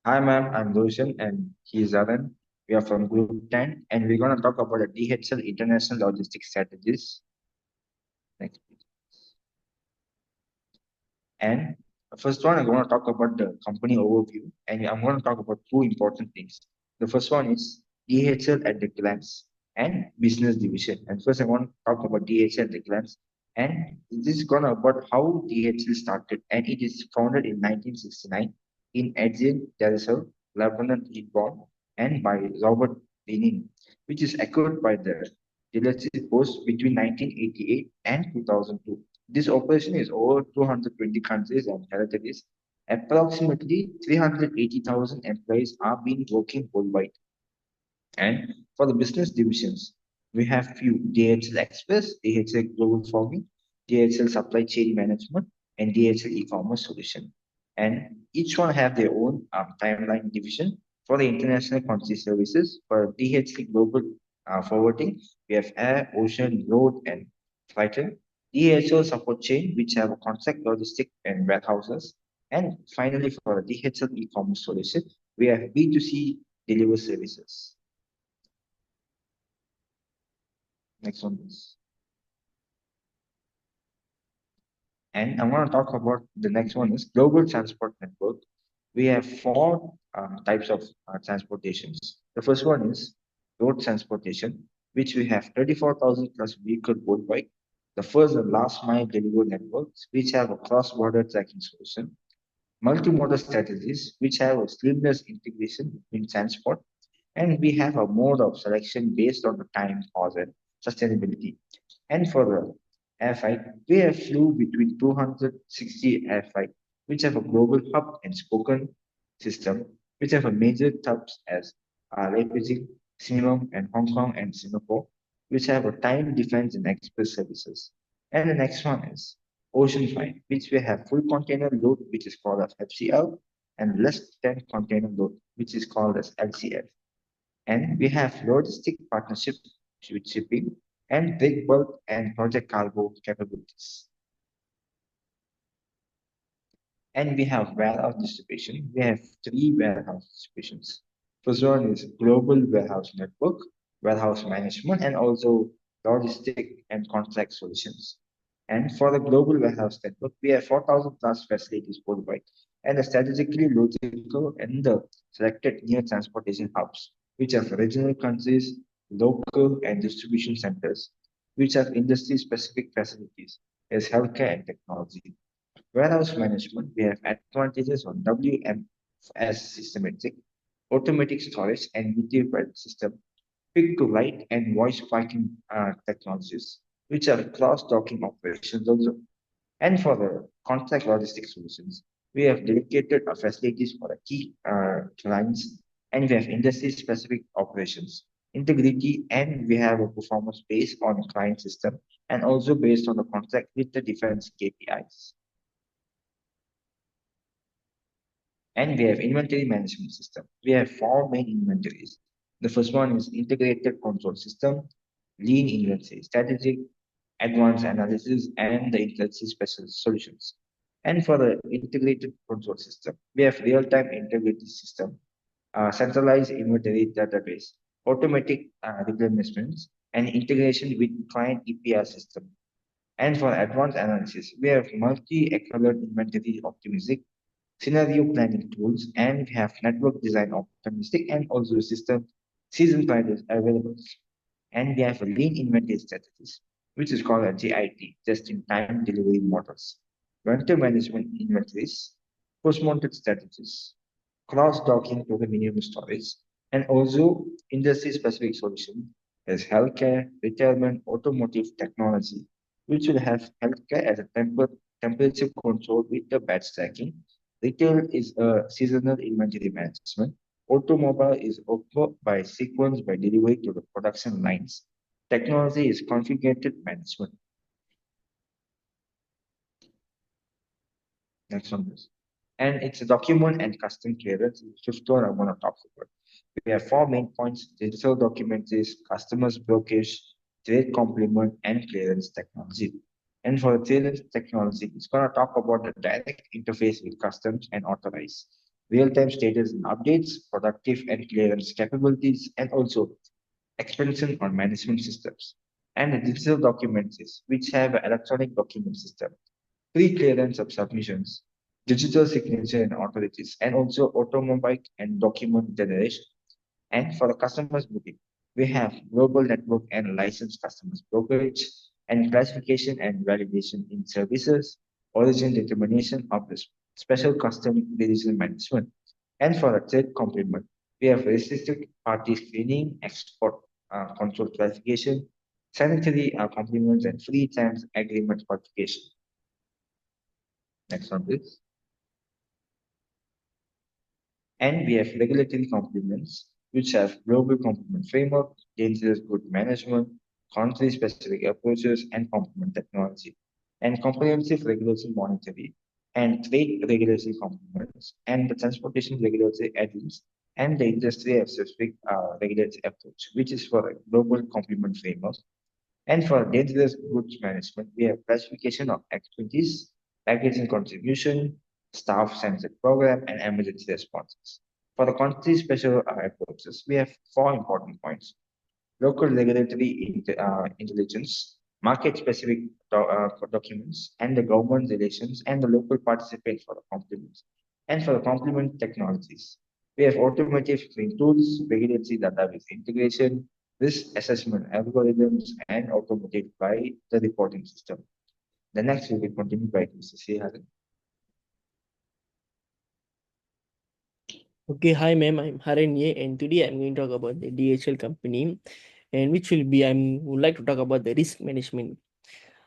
Hi, ma'am. I'm Roshan and he's Alan. We are from Group 10 and we're going to talk about the DHL International Logistics Strategies. Next. And the first one, I'm going to talk about the company overview and I'm going to talk about two important things. The first one is DHL at the glance and business division. And first, I want to talk about DHL at the glance. And this is going to about how DHL started. And it is founded in 1969 in Edzin, Dar Lebanon, Lebanon, and by Robert Benin, which is echoed by the dealership post between 1988 and 2002. This operation is over 220 countries and territories. Approximately 380,000 employees are being working worldwide. And for the business divisions, we have few DHL Express, DHL Global Forming, DHL Supply Chain Management, and DHL E-commerce Solution. And each one have their own timeline division. For the international country services, for DHL Global Forwarding, we have air, ocean, road, and flighter. DHL Support Chain, which have a contract logistic and warehouses. And finally, for the DHL E-commerce Solution, we have B2C delivery services. Next one, please. And I want to talk about the next one is global transport network. We have four types of transportations. The first one is road transportation, which we have 34,000 plus vehicles worldwide. The first and last mile delivery networks, which have a cross-border tracking solution. Multimodal strategies, which have a seamless integration between transport. And we have a mode of selection based on the time, cost, and sustainability. And for the air flight, we have flew between 260 air flight, which have a global hub and spoken system, which have a major hubs as Leipzig, Simon, and Hong Kong and Singapore, which have a time defense and express services. And the next one is ocean flight, which we have full container load, which is called as FCL, and less than container load, which is called as LCF. And we have logistic partnership with shipping and big bulk and project cargo capabilities. And we have warehouse distribution. We have three warehouse distributions. First one is global warehouse network, warehouse management, and also logistic and contract solutions. And for the global warehouse network, we have 4,000 plus facilities worldwide and the strategically logical and the selected near transportation hubs, which have regional countries, local and distribution centers, which have industry-specific facilities as healthcare and technology. Warehouse management, we have advantages on WMS systematic, automatic storage, and multi-thread system, pick to light and voice picking technologies, which are cross-docking operations also. And for the contract logistics solutions, we have dedicated facilities for the key clients, and we have industry-specific operations, integrity, and we have a performance based on a client system, and also based on the contract with the defense KPIs. And we have inventory management system. We have four main inventories. The first one is integrated control system, lean inventory, strategic, advanced analysis, and the intelligence special solutions. And for the integrated control system, we have real-time integrated system, centralized inventory database, automatic replenishments, and integration with client EPR system. And for advanced analysis, we have multi-equivalent inventory optimization, scenario planning tools, and we have network design optimistic and also system season planners available. And we have a lean inventory strategies, which is called a JIT, just-in-time delivery models. Vendor management inventories, post-mounted strategies, cross-docking to the minimum storage, and also industry-specific solutions as healthcare, retirement, automotive technology, which will have healthcare as a temperature control with the batch tracking. Retail is a seasonal inventory management. Automobile is offered by sequence by delivery to the production lines. Technology is configured management. Next one, please. And it's a document and custom clearance. Fifth one I want to talk about. We have four main points: digital documentaries, customers blockage, trade complement, and clearance technology. And for the clearance technology, it's going to talk about the direct interface with customs and authorize. real-time status and updates, productive and clearance capabilities, and also expansion on management systems. And the digital documents is, which have an electronic document system, pre-clearance of submissions, digital signature and authorities, and also automobile and document generation. And for the customers booking, we have global network and licensed customers brokerage and classification and validation in services, origin determination of the special custom digital management. And for the trade complement, we have restricted party screening, export control classification, sanitary complements, and free times agreement qualification. Next one, please. And we have regulatory complements, which have global complement framework, dangerous good management, country-specific approaches, and complement technology, and comprehensive regulatory monitoring, and trade regulatory complements, and the transportation regulatory add-ins, and the industry-specific regulatory approach, which is for a global complement framework. And for dangerous goods management, we have classification of activities, packaging contribution, staff census program, and emergency responses. For the country special approaches, we have four important points: local regulatory intelligence, market-specific documents, and the government relations, and the local participants for the complements. And for the complement technologies, we have automotive screen tools, regulatory database integration, risk assessment algorithms, and automated by the reporting system. The next will be continued by Mr. Sriharan. Okay, hi ma'am, I'm Haran here, and today I'm going to talk about the DHL company, and which will be I would like to talk about the risk management.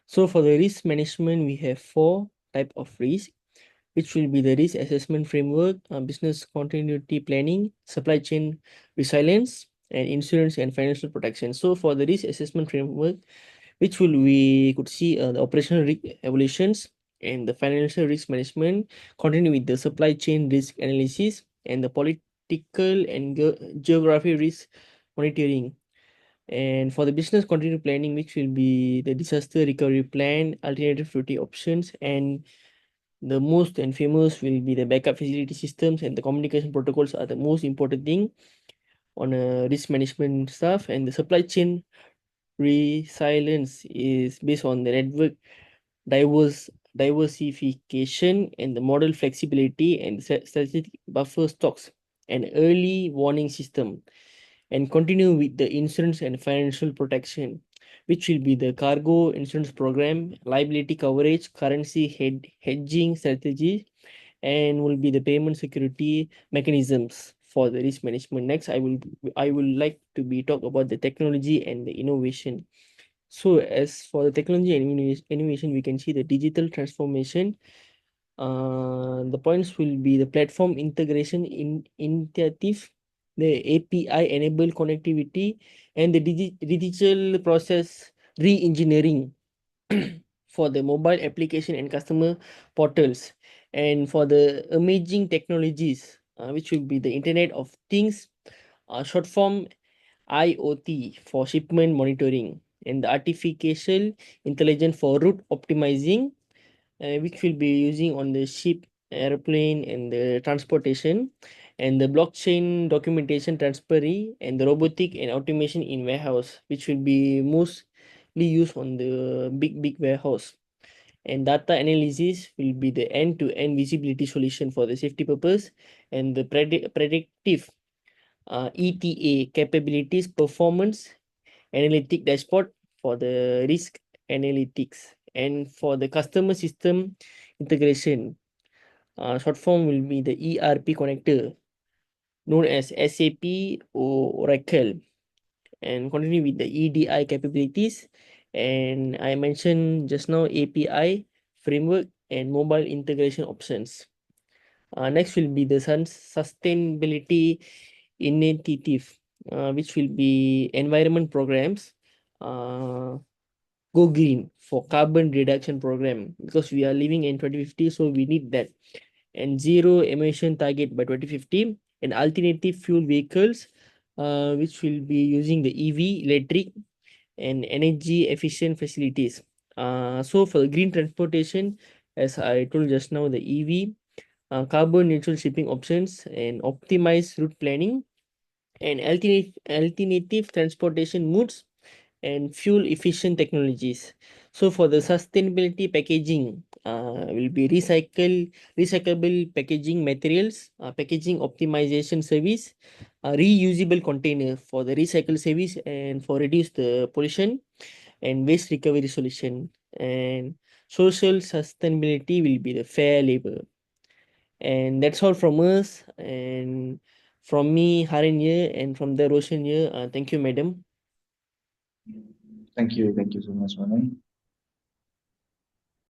So for the risk management, we have four type of risk, which will be the risk assessment framework, business continuity planning, supply chain resilience, and insurance and financial protection. So for the risk assessment framework, which will we could see the operational risk evaluations and the financial risk management, continue with the supply chain risk analysis and the political and geography risk monitoring. And for the business continuity planning, which will be the disaster recovery plan, alternative routing options, and the most and famous will be the backup facility systems, and the communication protocols are the most important thing on a risk management stuff. And the supply chain resilience is based on the network diversification and the model flexibility and strategic buffer stocks and early warning system. And continue with the insurance and financial protection, which will be the cargo insurance program, liability coverage, currency hedging strategy, and will be the payment security mechanisms for the risk management. Next, I will like to be talk about the technology and the innovation. So as for the technology and innovation, we can see the digital transformation. The points will be the platform integration in initiative, the API enable connectivity, and the digital process re-engineering for the mobile application and customer portals. And for the emerging technologies, which will be the Internet of Things, short form IoT for shipment monitoring, and the artificial intelligence for route optimizing, which will be using on the ship, airplane, and the transportation, and the blockchain documentation transferring, and the robotic and automation in warehouse, which will be mostly used on the big warehouse. And data analysis will be the end-to-end visibility solution for the safety purpose, and the predictive ETA capabilities performance analytic dashboard for the risk analytics. And for the customer system integration, short form will be the ERP connector known as SAP or Oracle, and continue with the EDI capabilities. And I mentioned just now API framework and mobile integration options. Next will be the sustainability initiative, which will be environment programs, uh, go green for carbon reduction program, because we are living in 2050, so we need that. And zero emission target by 2050, and alternative fuel vehicles, which will be using the EV electric and energy efficient facilities. So for the green transportation, as I told just now, the EV, carbon neutral shipping options, and optimized route planning, and alternative transportation modes, and fuel efficient technologies. So for the sustainability packaging, will be recyclable packaging materials, packaging optimization service, reusable container for the recycle service and for reduce the pollution, and waste recovery solution. And social sustainability will be the fair labor. And that's all from us, and from me, Harin here, and from the Roshan here. Thank you, madam. Thank you so much, Manan.